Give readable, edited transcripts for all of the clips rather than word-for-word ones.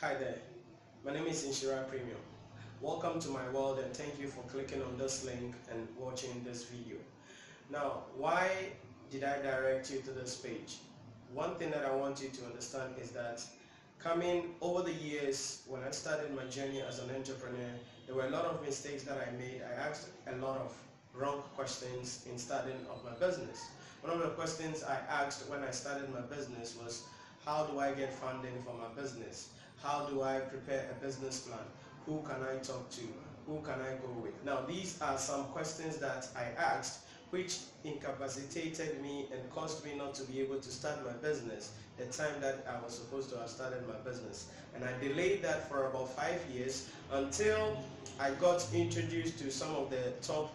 Hi there, my name is Nhyira Premium. Welcome to my world and thank you for clicking on this link and watching this video. Now, why did I direct you to this page? One thing that I want you to understand is that coming over the years, when I started my journey as an entrepreneur, there were a lot of mistakes that I made. I asked a lot of wrong questions in starting of my business. One of the questions I asked when I started my business was, how do I get funding for my business? How do I prepare a business plan? Who can I talk to? Who can I go with? Now, these are some questions that I asked which incapacitated me and caused me not to be able to start my business the time that I was supposed to have started my business. And I delayed that for about 5 years until I got introduced to some of the top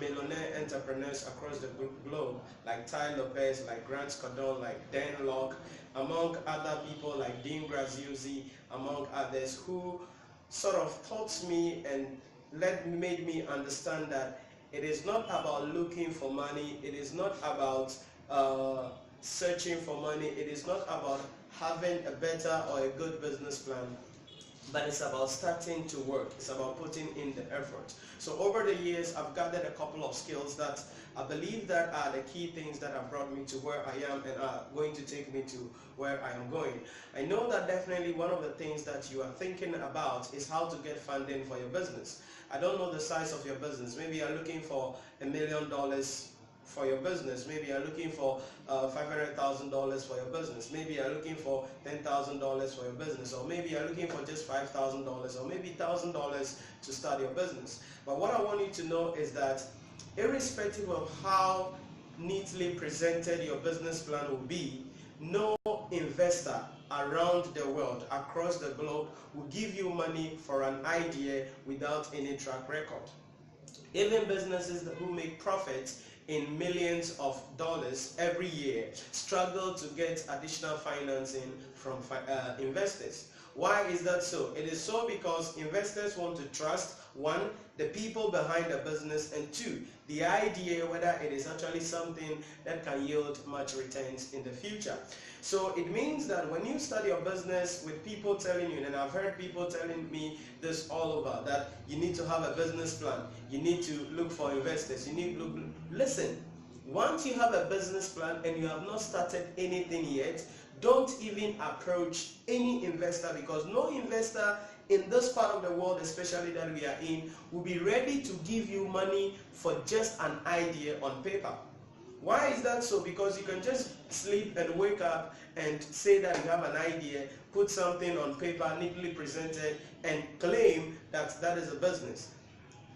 millionaire entrepreneurs across the globe, like Ty Lopez, like Grant Cardone, like Dan Locke, among other people like Dean Graziosi, among others, who sort of taught me and made me understand that it is not about looking for money, it is not about searching for money, it is not about having a better or a good business plan, but it's about starting to work. It's about putting in the effort. So over the years, I've gathered a couple of skills that I believe that are the key things that have brought me to where I am and are going to take me to where I am going. I know that definitely one of the things that you are thinking about is how to get funding for your business. I don't know the size of your business. Maybe you're looking for $1 million for your business. Maybe you're looking for $500,000 for your business. Maybe you're looking for $10,000 for your business, or maybe you're looking for just $5,000, or maybe $1,000 to start your business. But what I want you to know is that irrespective of how neatly presented your business plan will be, no investor around the world, across the globe, will give you money for an idea without any track record. Even businesses who make profits in millions of dollars every year struggle to get additional financing from investors. Why is that so? It is so because investors want to trust, one, the people behind the business, and two, the idea whether it is actually something that can yield much returns in the future. So it means that when you start your business with people telling you, and I've heard people telling me this all over, that you need to have a business plan, you need to look for investors, you need to look. Listen, once you have a business plan and you have not started anything yet, don't even approach any investor, because no investor in this part of the world, especially that we are in, will be ready to give you money for just an idea on paper. Why is that so? Because you can just sleep and wake up and say that you have an idea, put something on paper, neatly presented, and claim that that is a business.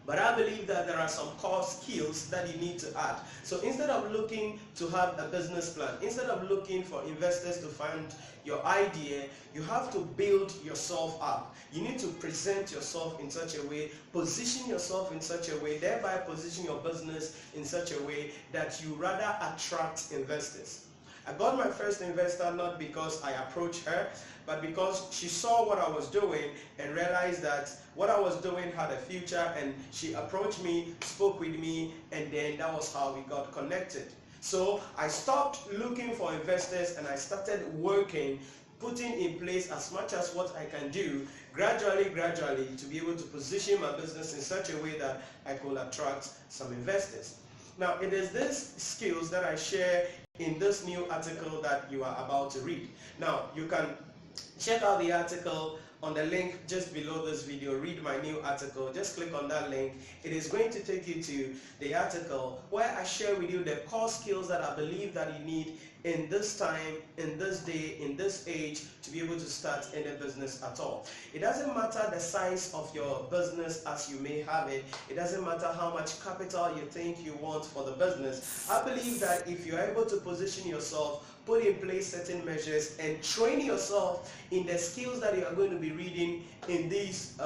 But I believe that there are some core skills that you need to add. So instead of looking to have a business plan, instead of looking for investors to fund your idea, you have to build yourself up. You need to present yourself in such a way, position yourself in such a way, thereby position your business in such a way that you rather attract investors. I got my first investor not because I approached her, but because she saw what I was doing and realized that what I was doing had a future, and she approached me, spoke with me, and then that was how we got connected. So I stopped looking for investors and I started working, putting in place as much as what I can do, gradually, to be able to position my business in such a way that I could attract some investors. Now, it is these skills that I share in this new article that you are about to read. Now, you can check out the article on the link just below this video. Read my new article. Just click on that link. It is going to take you to the article where I share with you the core skills that I believe that you need in this time, in this day, in this age, to be able to start any business at all. It doesn't matter the size of your business as you may have it. It doesn't matter how much capital you think you want for the business. I believe that if you're able to position yourself, put in place certain measures, and train yourself in the skills that you are going to be reading in this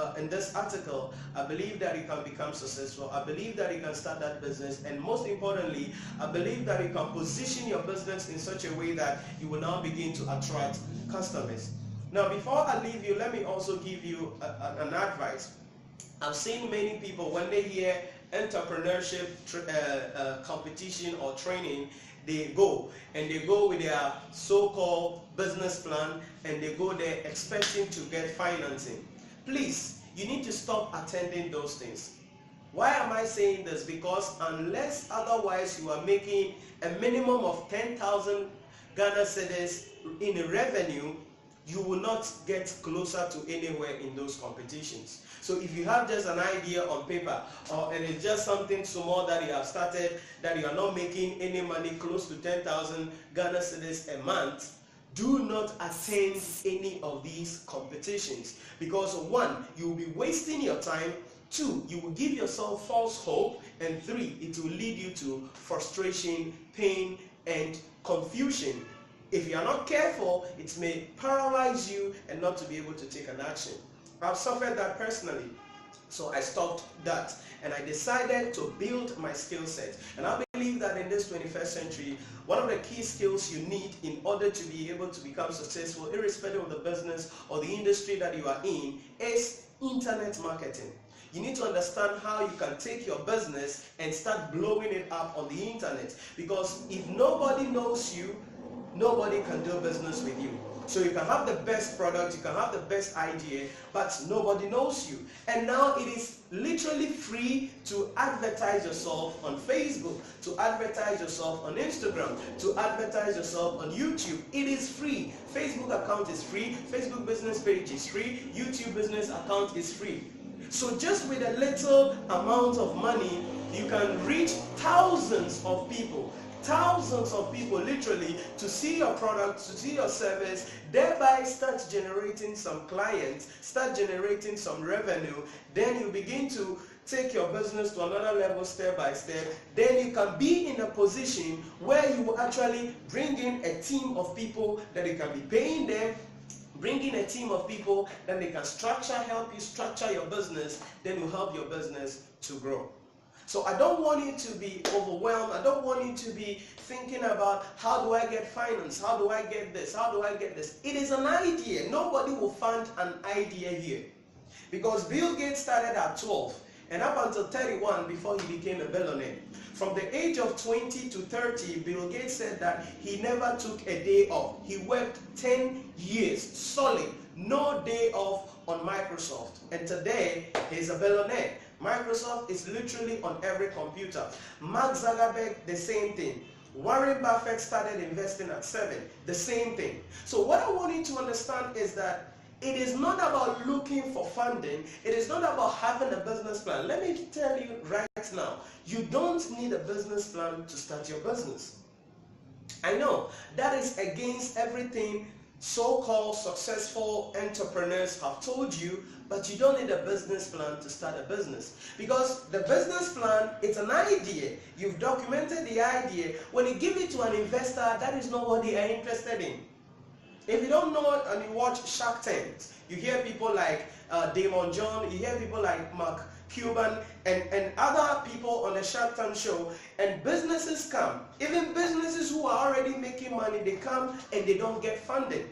article, I believe that you can become successful. I believe that you can start that business, and most importantly, I believe that you can position your business in such a way that you will now begin to attract customers. Now, before I leave you, let me also give you an advice. I've seen many people, when they hear entrepreneurship competition or training, they go with their so-called business plan, and they go there expecting to get financing. Please, you need to stop attending those things. Why am I saying this? Because unless otherwise you are making a minimum of 10,000 Ghana cedis in revenue, you will not get closer to anywhere in those competitions. So if you have just an idea on paper, or it is just something small that you have started, that you are not making any money close to 10,000 Ghana cedis a month, do not attend any of these competitions. Because one, you will be wasting your time. Two, you will give yourself false hope. And three, it will lead you to frustration, pain, and confusion. If you are not careful, it may paralyze you and not to be able to take an action. I've suffered that personally. So I stopped that and I decided to build my skill set. And I believe that in this 21st century, one of the key skills you need in order to be able to become successful, irrespective of the business or the industry that you are in, is internet marketing. You need to understand how you can take your business and start blowing it up on the internet. Because if nobody knows you, nobody can do business with you. So you can have the best product, you can have the best idea, but nobody knows you. And now it is literally free to advertise yourself on Facebook, to advertise yourself on Instagram, to advertise yourself on YouTube. It is free. Facebook account is free, Facebook business page is free, YouTube business account is free. So just with a little amount of money, you can reach thousands of people literally, to see your product, to see your service, thereby start generating some clients, start generating some revenue. Then you begin to take your business to another level step by step. Then you can be in a position where you will actually bring in a team of people that you can be paying them, bring in a team of people that they can help you structure your business, then you help your business to grow. So I don't want you to be overwhelmed. I don't want you to be thinking about, how do I get finance? How do I get this? How do I get this? It is an idea. Nobody will fund an idea here. Because Bill Gates started at 12 and up until 31 before he became a billionaire. From the age of 20 to 30, Bill Gates said that he never took a day off. He worked 10 years solid, no day off on Microsoft. And today, he's a billionaire. Microsoft is literally on every computer. Mark Zuckerberg, the same thing. Warren Buffett started investing at 7, the same thing. So what I want you to understand is that it is not about looking for funding. It is not about having a business plan. Let me tell you right now, you don't need a business plan to start your business. I know that is against everything so-called successful entrepreneurs have told you, but you don't need a business plan to start a business. Because the business plan, it's an idea. You've documented the idea. When you give it to an investor, that is not what they are interested in. If you don't know it and you watch Shark Tank, you hear people like Damon John, you hear people like Mark Cuban and other people on the Shark Tank show, and businesses come. Even businesses who are already making money, they come and they don't get funded.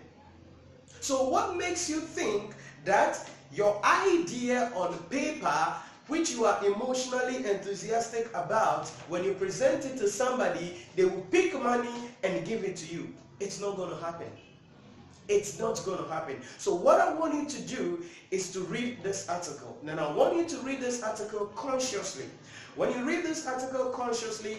So what makes you think that your idea on paper, which you are emotionally enthusiastic about, when you present it to somebody, they will pick money and give it to you? It's not going to happen. It's not going to happen. So what I want you to do is to read this article. And I want you to read this article consciously. When you read this article consciously,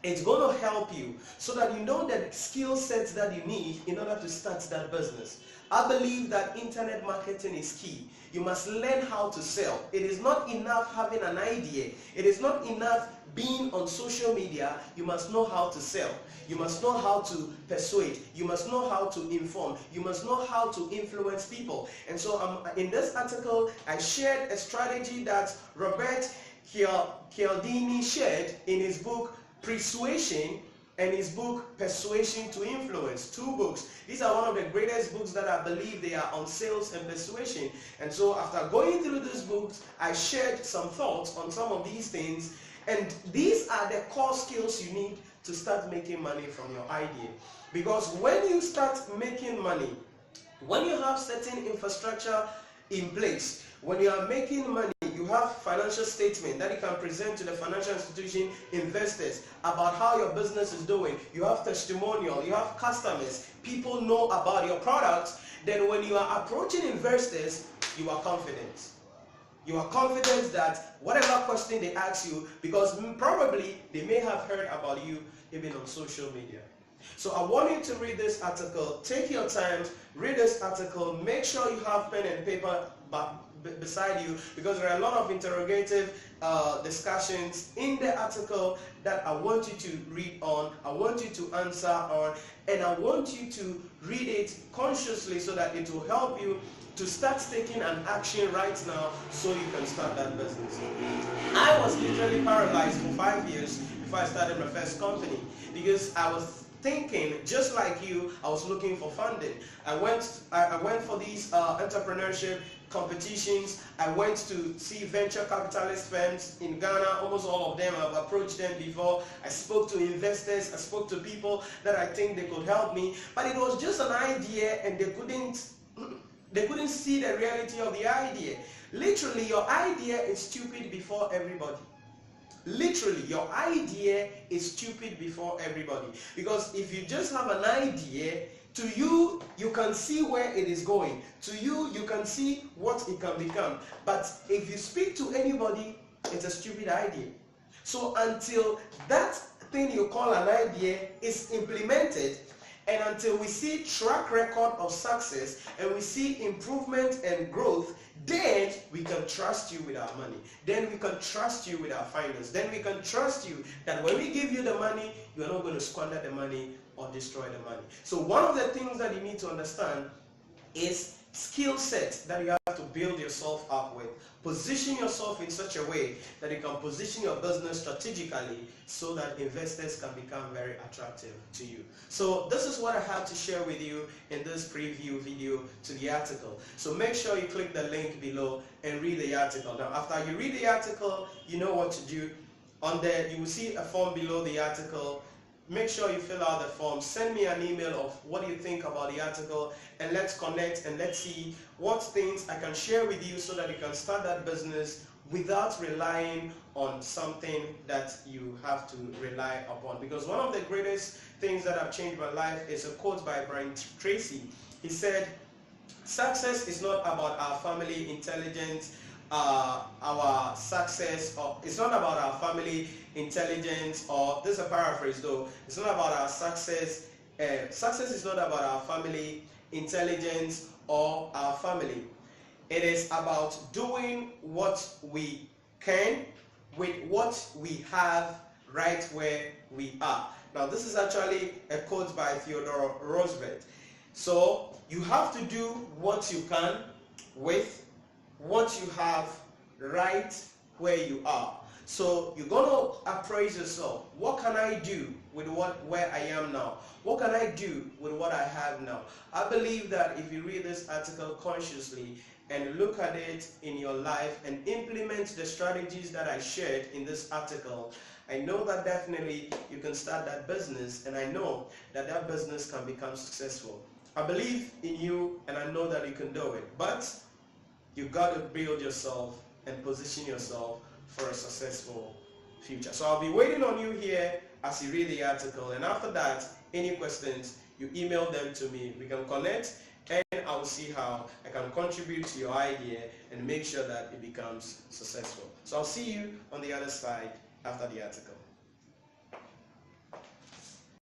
it's going to help you so that you know the skill sets that you need in order to start that business. I believe that internet marketing is key. You must learn how to sell. It is not enough having an idea. It is not enough being on social media. You must know how to sell. You must know how to persuade. You must know how to inform. You must know how to influence people. And so in this article, I shared a strategy that Robert Cialdini shared in his book Persuasion and his book Persuasion to Influence. 2 books. These are one of the greatest books that I believe they are on sales and persuasion. And so after going through these books, I shared some thoughts on some of these things. And these are the core skills you need to start making money from your idea. Because when you start making money, when you have certain infrastructure in place, when you are making money, you have financial statement that you can present to the financial institution investors about how your business is doing. You have testimonial, you have customers, people know about your products. Then when you are approaching investors, you are confident. You are confident that whatever question they ask you, because probably they may have heard about you even on social media. So I want you to read this article. Take your time, read this article. Make sure you have pen and paper beside you, because there are a lot of interrogative discussions in the article that I want you to read on, I want you to answer on, and I want you to read it consciously so that it will help you to start taking an action right now so you can start that business. I was literally paralyzed for 5 years before I started my first company, because I was thinking, just like you, I was looking for funding. I went for these entrepreneurship competitions. I went to see venture capitalist firms in Ghana. Almost all of them, I've approached them before. I spoke to investors. I spoke to people that I think they could help me. But it was just an idea, and they couldn't see the reality of the idea. Literally, your idea is stupid before everybody. Literally, your idea is stupid before everybody. Because if you just have an idea, to you, you can see where it is going. To you, you can see what it can become. But if you speak to anybody, it's a stupid idea. So until that thing you call an idea is implemented, and until we see track record of success and we see improvement and growth, then we can trust you with our money. Then we can trust you with our finance. Then we can trust you that when we give you the money, you are not going to squander the money or destroy the money. So one of the things that you need to understand is skill set that you have to build yourself up with. Position yourself in such a way that you can position your business strategically so that investors can become very attractive to you. So this is what I have to share with you in this preview video to the article. So make sure you click the link below and read the article. Now after you read the article, you know what to do. On there you will see a form below the article. Make sure you fill out the form. Send me an email of what you think about the article, and let's connect and let's see what things I can share with you so that you can start that business without relying on something that you have to rely upon. Because one of the greatest things that have changed my life is a quote by Brian Tracy. He said, "Success is not about our family intelligence, our success, or it's not about our family intelligence, or this is a paraphrase though, it's not about our success. Success is not about our family intelligence or our family. It is about doing what we can with what we have right where we are." Now this is actually a quote by Theodore Roosevelt. So you have to do what you can with what you have right where you are. So you're going to appraise yourself. What can I do with where I am now? What can I do with what I have now? I believe that if you read this article consciously and look at it in your life and implement the strategies that I shared in this article, I know that definitely you can start that business, and I know that that business can become successful. I believe in you, and I know that you can do it. But you got to build yourself and position yourself for a successful future. So I'll be waiting on you here as you read the article, and after that, any questions, you email them to me. We can connect, and I will see how I can contribute to your idea and make sure that it becomes successful. So I'll see you on the other side after the article.